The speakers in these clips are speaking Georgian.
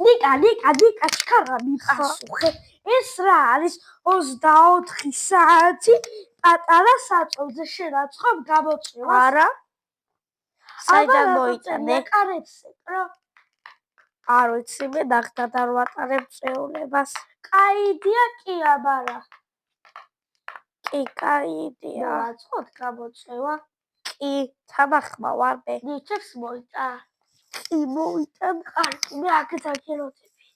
ნიკა ჩქარა მიპასუხე. ეს რა არის 24 საათი პატარა საწოლზე შენაცხობ გამოწვევა? არა. საიდან მოიტანე? კარებს ეკრო. არ ვიცი, მე ნახტად არ ვატარებ წეულებას. კაი იდეა კი აბარა. კი, კაი იდეა. მოვაწყოთ გამოწვევა. კი, თანახმა ვარ მე. ნიჩებს მოიტა. კი, მოვიტან. კარგი, მე აქეთ აჩეროთები.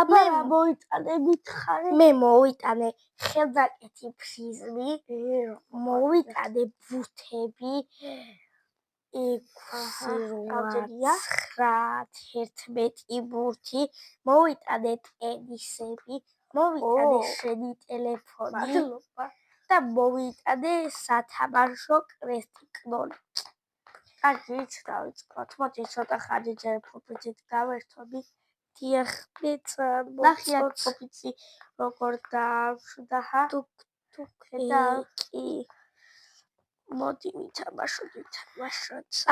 აბარა მოიტანე მითხარი. მე მოვიტანე ხელდაკეთი პრიზმი, მოვიტანე ბურთები, 11 ბურთი, მოვიტანე ტენისები, მოვიტანე შენი ტელეფონი და მოვიტანე სათამაშო კრესტიკნოლი. კარგი, იცი დავიწყოთ. მოდი ცოტა ხანი ჯერ ფუფიცით გავერთობი. დიახ, ნახიათ ფუფიცი როგორ დააშვდა. კი. მოდი ვითამაშოთ.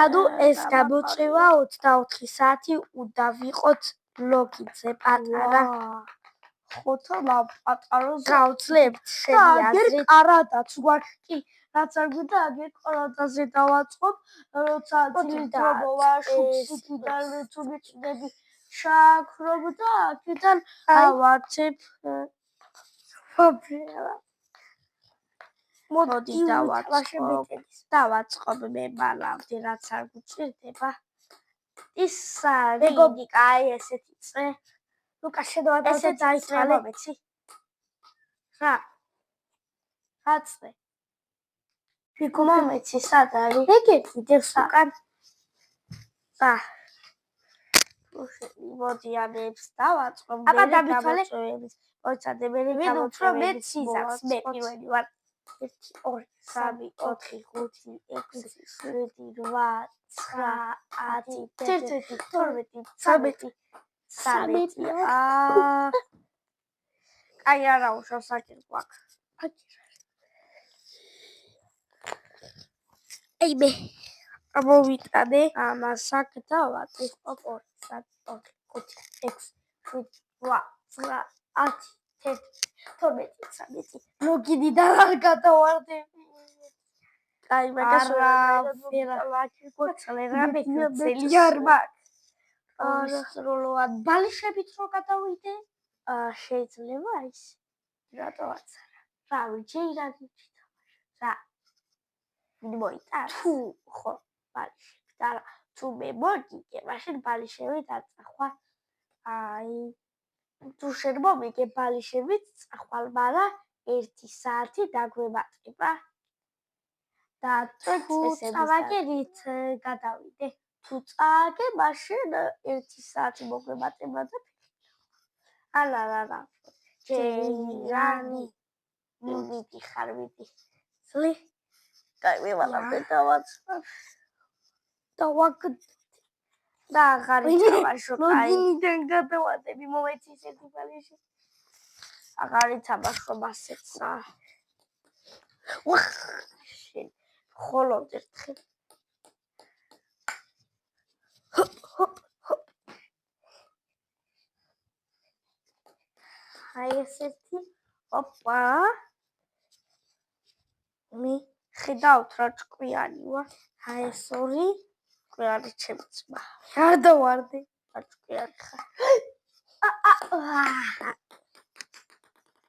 ანუ ეს გამოწვევა 24 საათი უნდა ვიყოთ ლოგინზე პატარა. ხოთა პატაროს გავძლებთ შენი აზრით. კარადაც გვაქვს კი, რაც არ გვინდა აგერ კარადაზე დავაწყობ, როცა ძილის დროა შუქსიდან თუ მიწდები შაქრობ და აქედან ავაცებ. მოდი დავაწყობ მე მალავდი, რაც არ გვჭირდება. ის მეგობიკა აი ესეთი წე. ლუკა შედავდა და დაიწყალე. რა? აცე. მომეცი სად არის? ეგეთი დევს უკან. მოდი ამებს დავაწყობ მე გამოწვევების. მოიცადე მე გამოწვევების. მე პირველი ვარ. 1 2 3 4 5 6 7 8 9 10 11 12 კაი არა უშავს აქ გვაქვს. აი მე მოვიტანე ამას აქ დავატი 2 3 4 5 6 7 8 9 10 11 13 ლოგინიდან არ გადავარდები. კაი მაგას არ მაქვს. სროლოვან ბალიშებით რო გადავიდე? შეიძლება ის. რატოაც არა. რა ვიჯეი რა გიჩიტა. რა. მოიტან. თუ ხო ბალიშები და თუ მე მოგიგე, მაშინ ბალიშები დაწახვა. აი თუ შენ მომიგე ბალიშებით წახვალ, მაგრამ 1 საათი დაგვემატება. და თუ წავაგე რით გადავიდე? თუ წააგე, მაშინ 1 საათი მოგვემატება და არა. ჯერანი. მიდი ხარ მიდი. სლი. კაი მე მალავდე დავაწყობ. და აღარ ითამაშო კაი. ლოგინიდან გადავადები მომეცი ესეთი ბალიში. აღარ ითამაშო მასეცა. შენ ხოლოდ ერთხელ. აი ესეთი. ოპა. მე ხედავთ რა ჭკვიანი ვარ. აი ეს ორი ჭკვიანი ჩემი ძმა. არ დავარდი. ჭკვიანი ხარ.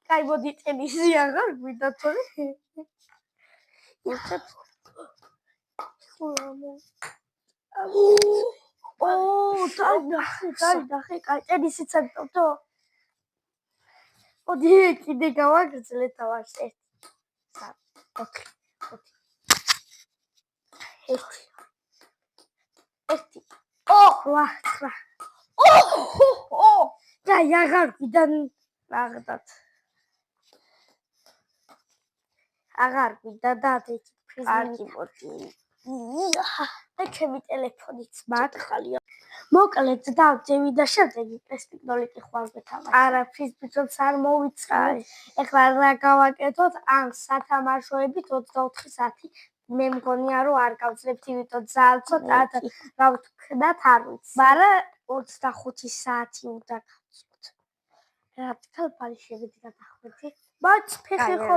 კაი მოდი ტენისი აღარ გვინდა თორე. უცებ. დაიდახე, კაი ტენისიც აკეთებდო? მოდი კიდე გავაგრძელე თავს 1 3 4 1 და აღარ გვიდა რაღაცად. აღარ გვიდა და ეს კარგი მოდი. და ჩემი ტელეფონიც მაქხალია. მოკლედ დავძევი და შემდეგ კრესტიკნოლი კი ხვალ გეთამაშე. არა, ფიზბიჭოც არ მოვიწყდი. ეხლა რა გავაკეთოთ? ან სათამაშოებით 24 საათი. მე მგონია რომ არ გავძლებთ, იმიტომ ძალიან ცოტა რა ვთქვათ, არ ვიცი. მაგრამ 25 საათი უნდა გავწოთ. რა თქმა ბალიშები გადახვედი. բայց ფეხი ხო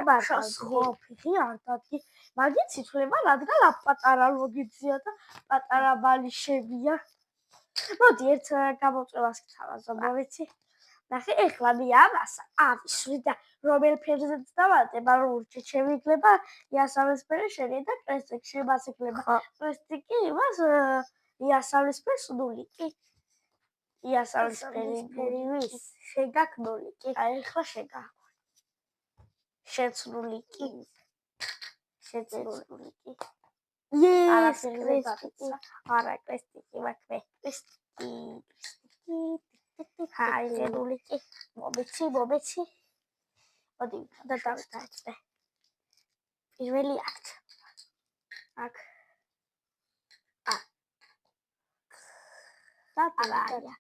ფეხი არ დადგი. მაგით იცვლება, რადგან პატარა ლოგიცია და პატარა ბალიშებია. მოდი ერთ გამოწვევას გთავაზობ, ვიცი. ნახე, ეხლა მე ამას ავისვრი და რომელ ფერზეც დავატება, ლურჯი შემიძლება იასამნისფერი შენი და კრესტიკი მას ეკლება. კრესტიკი იმას იასამნისფერს ნულიკი. იასამნისფერი ვის? შეგაქ ნულიკი. აი ეხლა შეგაქ. შენც ნულიკი. შენც ნულიკი. Yes, კრესტიკი. არა, კრესტიკი ვაქვე. კრესტიკი. Hai, ნულიკი. მომეცი. მოდი, და დავიწყე. პირველი აქ. აქ. Tataraia.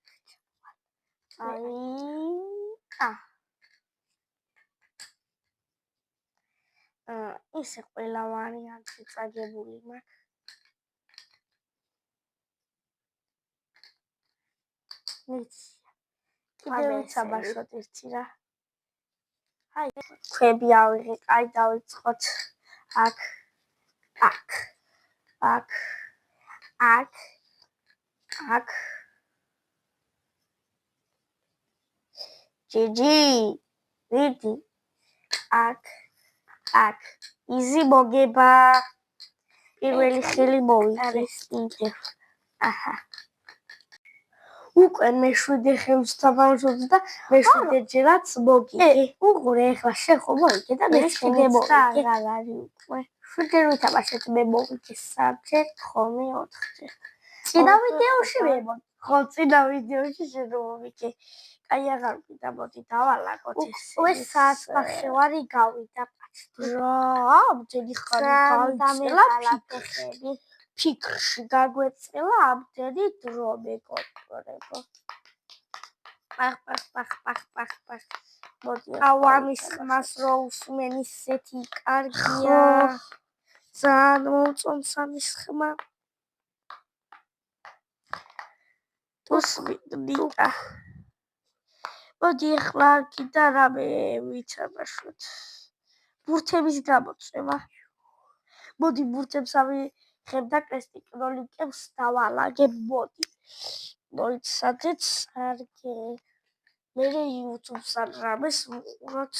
ისე ყველა ვარიანტი წაგებული მაქვს. ნიცი. კიდევ ვიცაბაშოთ ერთი რა. აი, ქვები ავიღე, აი დავიწყოთ. აქ. ჯიჯი, ვიდი. აქ. იზი მოგება. პირველი ხელი მოვიღე. აჰა. უკვე მე-7 ხელს თამაშობ და მე-7 ჯერაც მოგიგე. უღურე ეხლა შეხო მოიგე და მე-7 მოვიგე. რა არის უკვე. 7 ვითამაშეთ მე მოვიგე 3-ჯერ, ხომი 4-ჯერ. წინა ვიდეოში მე მოვიგე. ხო, წინა ვიდეოში შენ მოვიგე. აი აღარ მინდა მოდი დავალაგოთ ესე. უკვე საათს ნახევარი გავიდა პაჩტი. რა, ამდენი ხანი გავიწელა ფიქრში გაგვეწელა ამდენი დრო მეგობრებო. პახ. მოდი ავამის ხმას რო უსმენ ისეთი კარგია. ძალიან მომწონს ამის ხმა. უსმინდა. მოდი ახლა კიდე რამე ვიცამაშოთ. ბურთების გამოწვევა. მოდი ბურთებს ავიღებ და კრესტიკნოლიკებს დავალაგებ, მოდი. მოიცადეთ, არგე. მე YouTube-ს არ რამეს ვუყუროთ.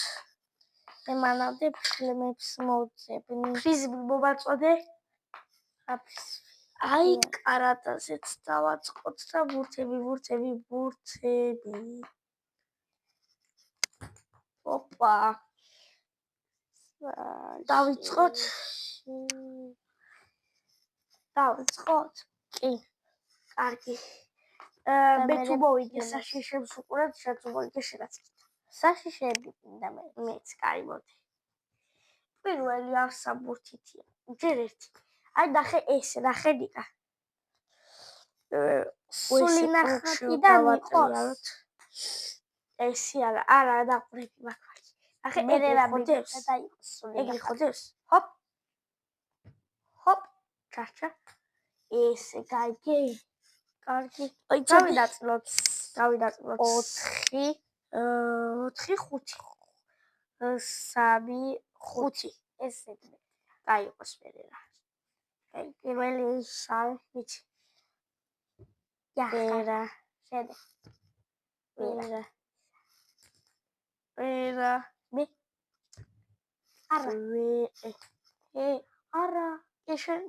მანამდე ფილმებს მოვძებნი. პრიზმი მომაწოდე? აი, კარატაზეც დავაწყოთ და ბურთები. ოპა. დავიწყოთ? კი. კარგი. მე თუ მოვიგე საშიშებს უყურებ, შენც მოვიგე შენაც კიდე. საშიშები მინდა მეც, კაი მოდი. პირველი არსა ბურთითია. ჯერ ერთი. აი ნახე ეს, ნახე ნიკა. სული ნახატიდან იყოს. ესი არა დაყვრები მაქვს. ნახე ერერა მიდევს და იყოს სული. ეგრე ხოდებს? ჰოპ. ჩაჩა. ესე გაიგე. კარგი. დავიდაწლოთ. 4, 3, 5. ესე გაიყოს მერე. აი, პირველი შავი ვიცი. ერა. შედე. ერა. მე. არა. არა.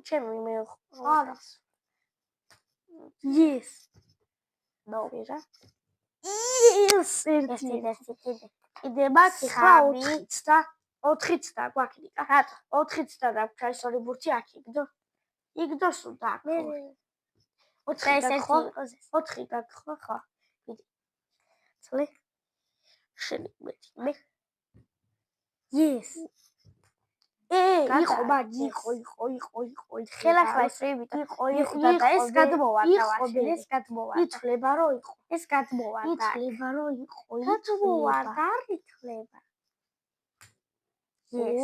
ჩემი მე. არა. Yes. No. ერა. Yes. ერთი. კიდე მაქვს ხა 4-იც და გვაქვს ნიკა. რატო? 4-იც და გვაქვს აი სწორი ბურთი აქ იგდო. იგდოს უნდა აქ. 4 გაქვს ხო? ვიდი. წლი. შენი მე. Yes. იყო მაგი, იყო. ხელახლა ეს რევიტა. იყო და ეს გადმოვარდა ვაშინ, ეს გადმოვარდა. ითვლება რომ იყო. ეს გადმოვარდა. ითვლება რომ იყო. გადმოვარდა, არ ითვლება. Yes.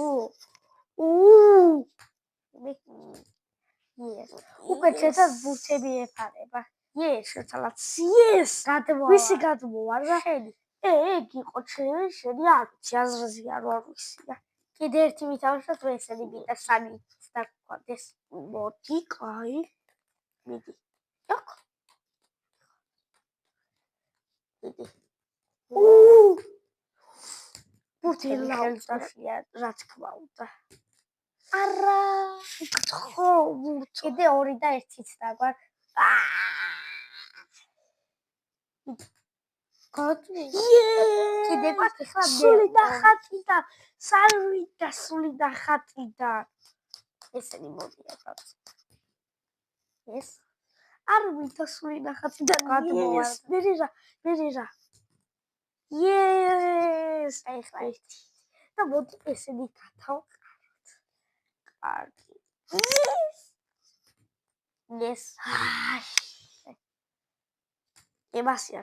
Yes. უკვე ცეცას ბურთები ეფარება. Yes. შეთალაც yes. ვისი გადმოვარ. გადმოვარდა? შენი. ეგ იყო შენი არ ვიცი აზრზე არ ვიცია. კიდე ერთი მითავშოთ მე ესენი გიტა სამი დაგყვანდეს. მოდი, კაი. მიდი. იქ. მიდი. ბურთელი ხელწაშია, რა თქმა უნდა. არა. ხო, ბურთო. კიდე 2 და 1-იც დაგვაქვს. გოდი. კიდე გვაქვს ახლა სული ნახატი და სამი და სული ნახატი და ესენი მოდიათ. ეს არ მინდა სული ნახატი და გადმოვარ. მერე რა. Yes. აი ხა ერთი. და მოდი ესენი გადავყაროთ. კარგი. Yes. ემასია.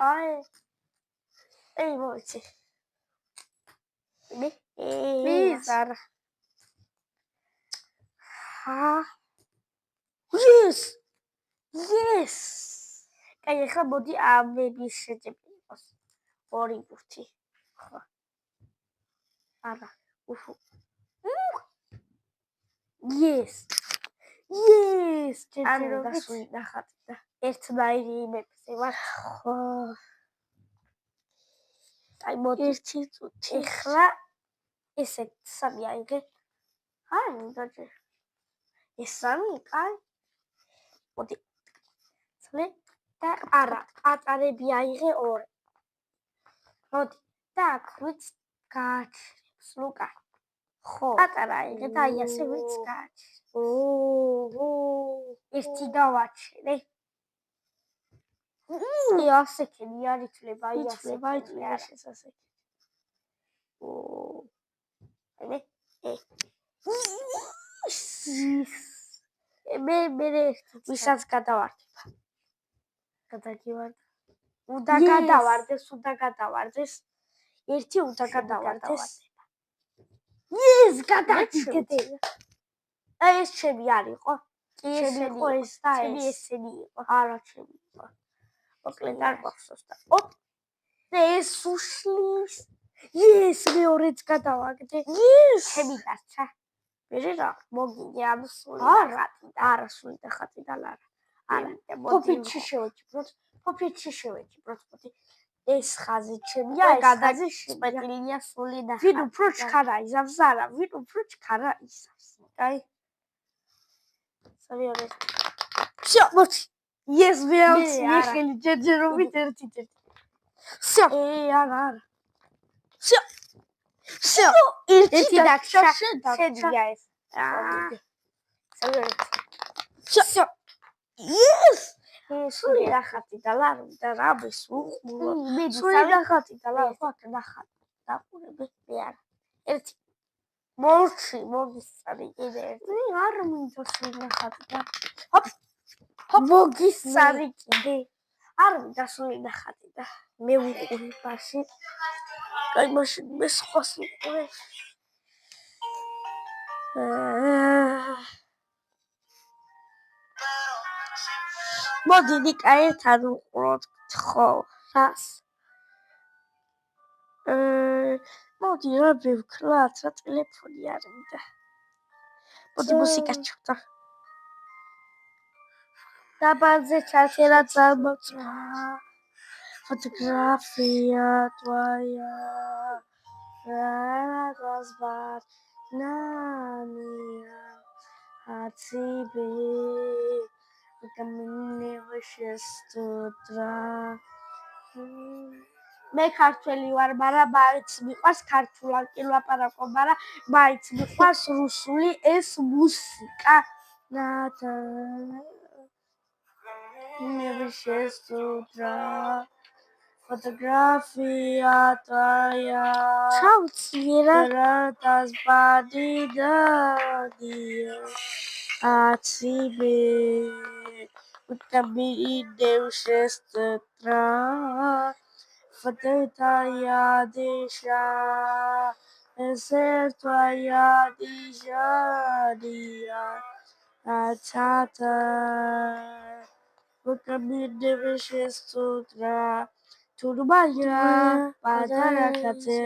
აი მოიცი. მე არა. Yes. კაი ახლა მოდი ამების შეჭები იყოს. 2 ბურთი. ხო. არა. Yes. ჯერჯერობით რომ სული ნახატი და ერთნაირი იმებზე ვარ. ხო. აი მოდი ერთი წუთი. ახლა ესე სამი აიღე. არ მინდა ჯერ. ეს სამი, კაი. მოდი. წლე და არა, ატარები აიღე 2. მოდი. და აქ ვიც გააჩერებს ლუკა. ხო. ატარა აიღე და აი ასე ვიც გააჩერებს. ერთი გავაჩერე. ასექენი არ იცლება, აი იცლება შესასე. მე ვისაც გადავარდება. გადაგივარდა. უნდა გადავარდეს. ერთი უნდა გადავარდეს. Yes, გადაგიგდე. აი ეს ჩემი არ იყო. ჩემი იყო ეს და ჩემი ეს. ესენი იყო. არა ჩემი იყო. მოკლედ არ გვახსოვს და. ეს უშლის. Yes, მეორეც გადავაგდე. Yes. ჩემი დარჩა. მერე რა? მოგიგე ამ სული ნახატი და არა სული ნახატი და არა. ფოფიჩი შევეჭიბროთ. მოდი. ეს ხაზი ჩემია, აი ეს ხაზი გადაწყვეტილია სული ნახატი. ვინ უფრო ჩქარა იზამს არა, ვინ უფრო ჩქარა იზამს. კაი. სერიოზი. Всё, მოდი. Yes, ხელი ჯერჯერობით ერთი. Всё. არა. Всё. ერთი დაგშა. შედია ეს. სერიოზი. Всё. Yes. სული ნახატი და რაბის უყურო. სული ნახატი და ნახატი. დაყურები მე არა. ერთი. მოგისწარი კიდე ერთი. არ მინდა სული ნახატი და მოგისწარი კიდე. არ მინდა სული ნახატი და მე ვუყური ბაში. კაი მაშინ მე სხვას ვუყურე. მოდი ნიკა ერთად ვუყუროთ ხო რას? მოდი რა ვქნათ რა ტელეფონი არ მინდა. მოდი მუსიკა ჩავდა. დაბანზე ჩარჩერა წარმოწვა фотография твоя разбат на меня а тебе ко мне вышес с утра მე ქართველი ვარ, მაგრამ მაინც მიყვარს ქართულად კი ვლაპარაკობ, მაგრამ მაინც მიყვარს რუსული ეს მუსიკა. Мне вышес с утра фотография твоя. ჩავცვირა. разбади дадия а тебе ко мне вышес с утра. Фото твоя душа, сердце твоя душа, а чата. მოკამინები შესწოდრა თურმაია პატარა კაცი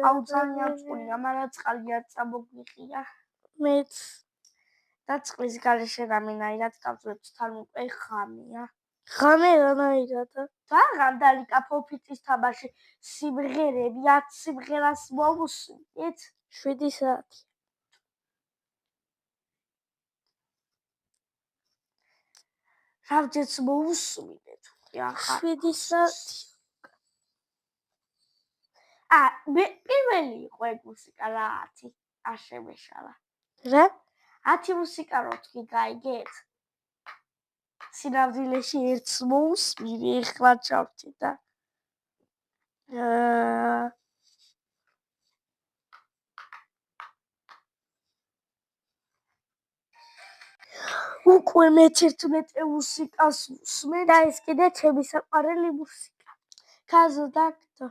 აუ ძალიან წუნია, მაგრამ წყალი არ წამოგვიყია. მეც და წყლის გარეშე რამენაირად გავწვევთ თან უკვე ხამია. ხამე რანაირადა? დაღამ დალიკა ფოფიტის თამაში სიმღერები 10 სიმღერას მოვუსმით 7 საათი. რამდენს მოვუსმინეთ უკვე ახლა 7 საათი. მე პირველი იყო ეგ მუსიკა რა 10 არ შემეშალა. რა? 10 მუსიკა რო თქვი გაიგეთ? სინამდვილეში ერთს მოусმინე ეხლა ჩავჭი და უკვე მე-11 მუსიკას ვუსმენ და ეს კიდე ჩემი საყვარელი მუსიკა. Conductor.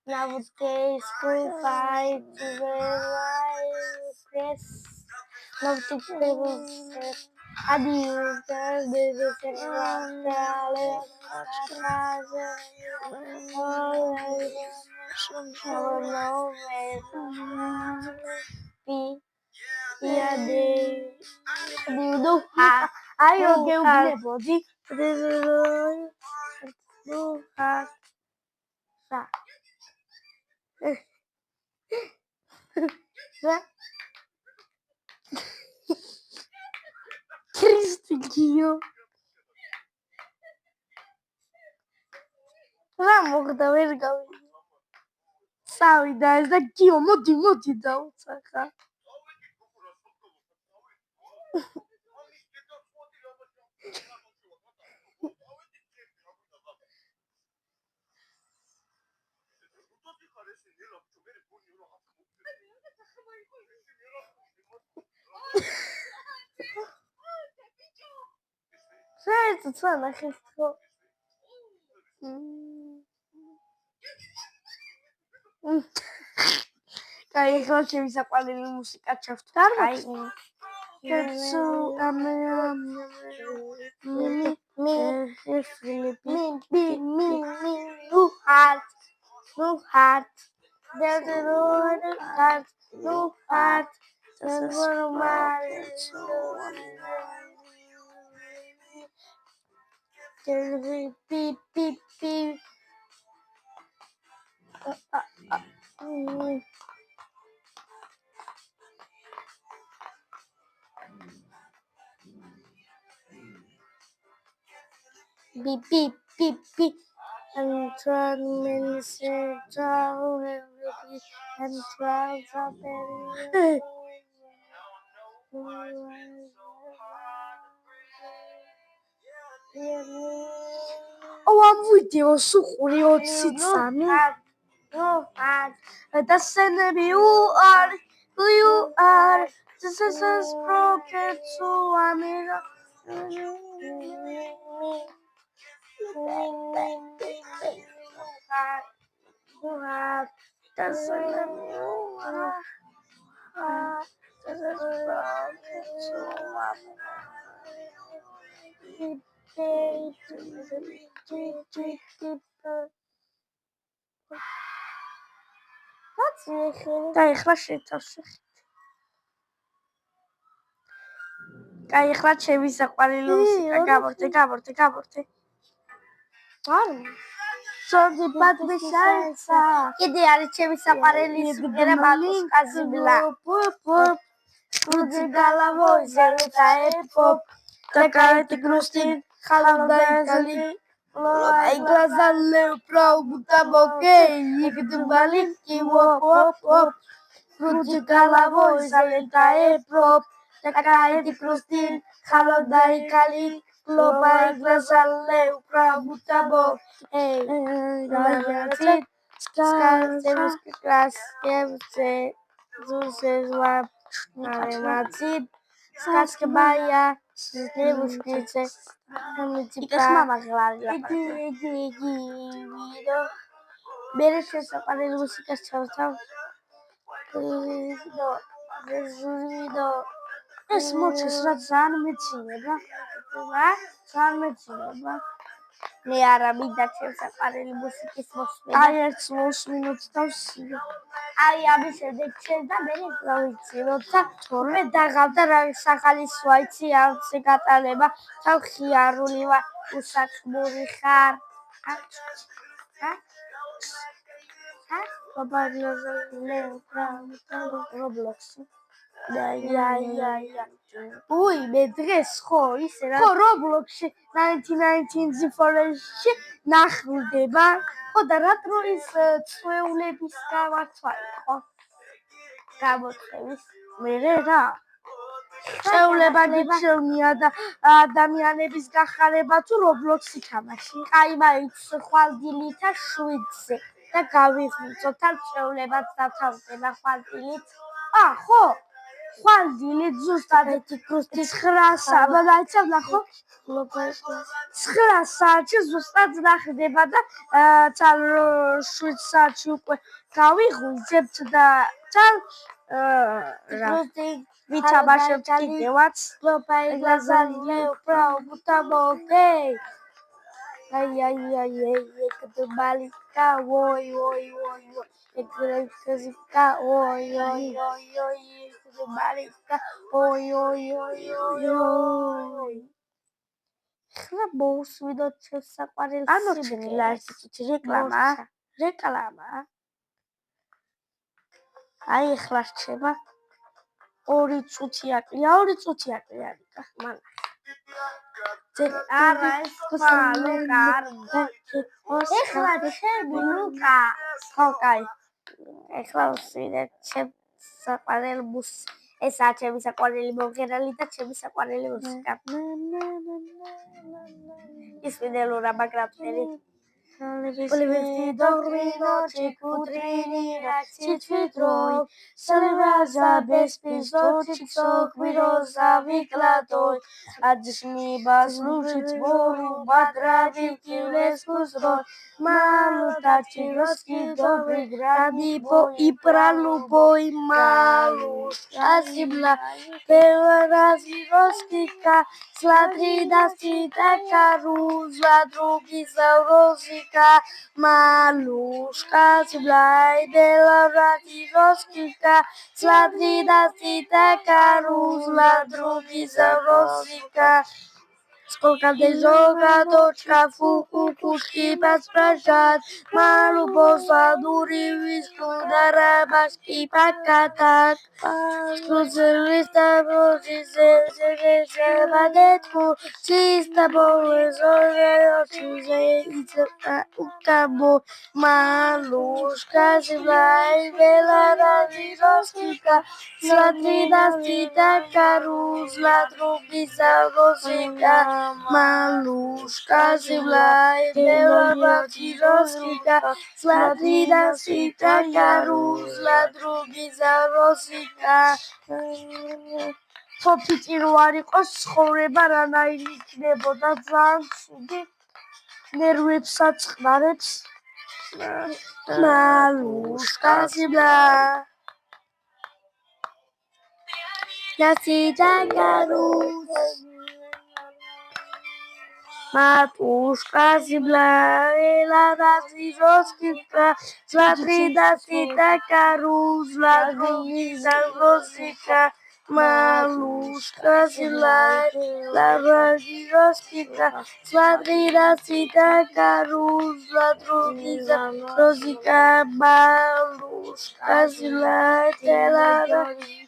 Nowadays, provide the press. Nothing people said. I use the business around the Cristiano. Vamos da verga. Sabe, da daqui o moti da utsaka. Це нахистко. Кай хоче запалили музика чавтар. Beep beep beep beep and try minister and try something. Oh, I'm with you. So, what do you see? doesn't matter who you are. This is broken, so I mean. Doesn't matter who you are. This is broken, so I გაიხლა შეთავსე. გაიხლა ჩემი საყვარელი მუსიკა, გამორთე. Sorry, but we shall. კიდე არის ჩემი საყვარელი სიმღერა მალუს კაზიბლა. Крути головой, залетает поп. Такая ты грустин, холодная зали. Лай глаза лев, прав, будто бокей. Их маленький воп. Крути головой, залетает поп. Такая ты грустин, холодная кали. Лай глаза лев, прав, будто бокей. Гаянцит, скажешь, краски, зузезла. Мацит, сказка моя, девушкица. Икас мама говорила. Берешь საყვარელი მუსიკას ჩავთავ. ეს მოჩეს რა ძალიან მეცინება. ძალიან მეცინება. მე არა მინდა ჩემს საყვარელი მუსიკის მოსმენა. აი ერთს მოსმინოთ და ვსიო. აი ამის შემდეგ ჩემ და მე რა ვიცი, როცა თორმე დაღავდა რა სახალისოა იცი ამზე გატანება, თავ ხიარული ვარ, უსაქმური ხარ. Roblox. Ui, მე დღეს ხო ისე რა. ხო, Roblox-ში 1919 Zifore-ში ნახდება. ხო და რა დროის წვეულების გამართვა იყო? გამოცხების. მერე რა? წვეულება გიჩვენია და ადამიანების გახარება თუ Roblox-ი თამაში. აი მაინც ხვალდილითა 7-ზე და გავიღვიძოთ ამ წვეულებაც დავთავაზდება ხვალდილით. ხო. ხვალდილით ზუსტად 9 საათი ნახო. 9 საათი ზუსტად ნახდება და 7 საათი უკვე გავიღვიძებთ და ვიცაბაშებთ კიდევაც. გლაზალე უბრალოდ მოგეი. Ay, que malika, oi. Egrezika, oi. Que malika, oi. ხლა მოусვიდოთ ჩემს საყვარელ სიმღერას. რეკლამა. აი ხლა რჩება 2 წუთი აკლია, 2 წუთი აკლია. მან არა ეს ლუკა ეხლა ჩემი ლუკა ხო კაი ეხლა ვსვიდეთ ჩემს საყვარელ ესაა ჩემი საყვარელი მომღერალი და ჩემი საყვარელი მუსიკა ის ვიდელურა მაგრამ წერი Polivesti dormino ci cutrini citroi Salvaza bespistoci sok viroza viklatoi Adjishni baslushit boru badravi kiles kuzroi Malutaci roski dobri gradi po I pralu boi malus Azibla Pevarazi roskika Sladri dasita karuz Ladrugi zaurozika Malushka Ziblai Bela Rati Roskika Sladri Dasita Karuz Ladrugi Zaurozika Сколько дежога дочка фуку кушки паспрашат Малу босла дури виску дарабашки пакатак Скузелиста божи се бадетку Чиста бове зоре очузе укамбо Малушка зиблай бела ради роскика Сладри дастита каруз ладруги заурозика მალუშკა ზილაი როსკიკა ზლატრიდა სიტა კარუზლა დრუგიზა როსიკა თოთი ტირო არ იყოს ცხოვრება რანაირი იქნებოდა ძალიან ცუდი ნერვებს აწყნარებს მალუშკა ზილაი Nasita Garuz Matushka Zibla Rosika Zlatrida Sita Garuz Ladrugiza Rosika Malushka Zibla Rosika Zlatrida Sita Garuz Ladrugiza Rosika Malushka Zibla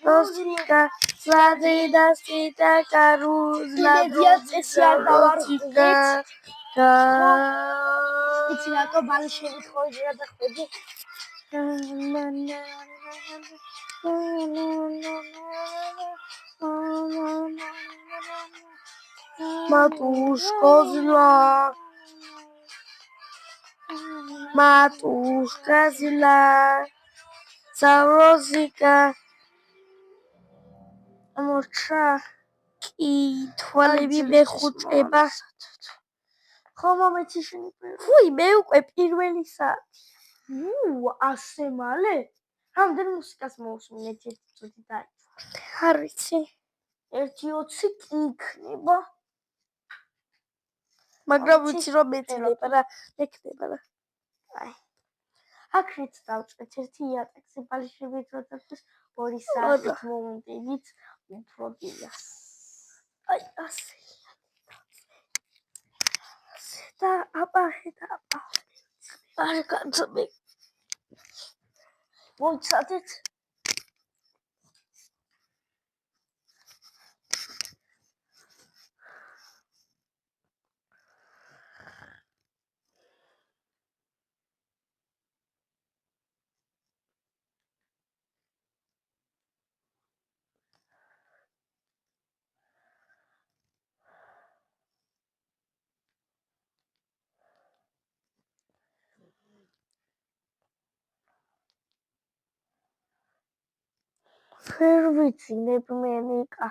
Rosika Zlatrida Sita Garuz Ladrugiza Rosika Იცი რატო ბალიშები ხოჯი რა დახვედი Matushka Zila Zarosika Amorcha კი თვალები მეხუჭება ხო მომეცი შენი ფუი მე უკვე პირველი საათი ასე მალე რამდენი მუსიკას მოусმინეთ ერთი წუთი დაიწყო არ ვიცი 1:20 კი იქნება მაგრამ ვიცი რომ მეწდება რა ეკნება რა აი აქეთ დავწყეთ ერთი იატაკზე ბალიშებით როდესაც 2 საათით მომდენით უფრო დილას აი ასე და აბაჰე არ განცმე მოიცადეთ ვერ ვიცინებ მე ნიკა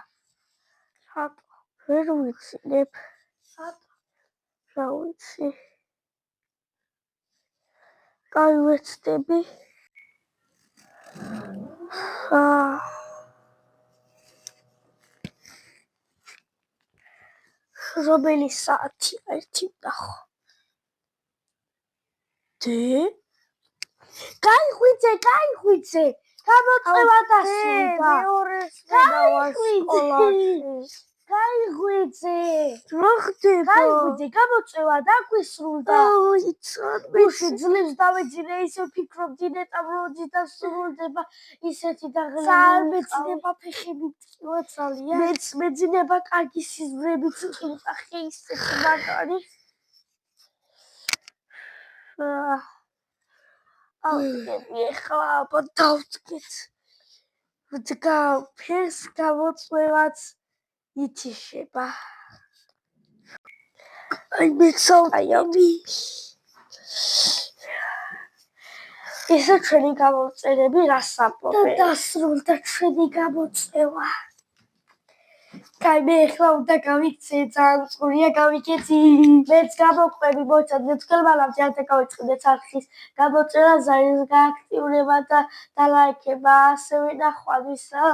ვერ ვიცინებ რა ვიცი კაი ვეცდები რომელი საათია 1:09 დე გაიხვიცე გამოწევა დასრულდა მეორეს სკოლაში გაიხვიცე რა ხდება გაიხვიცე გამოწევა დაგვისრულდა იცოდი ძლებს დავეძინე ისე ვფიქრობდი ნეტაბროძი დასრულდება ისეთი დაღლილი მეცნება ფეხები ტკივა ძალიან მეცნება კარგი სიზმრებით ყინტახი ისეთი მაგარი ავდგები ახლა აბა დავდგეთ ფერს გამოწვევაც ითიშება აი მეცავდი ესე ჩვენი გამოწერები რას ამბობენ დასრულდა ჩვენი გამოწვევა კაი მე ახლა უნდა გავიქცე ძალიან წყურია გავიქეცი მეც გამოყვები მოიცადე თქვენმანამდე არ დავიწყდეთ არხის გამოწერა ზარის გააქტიურება და ლაიქება ასევე ნახვამისა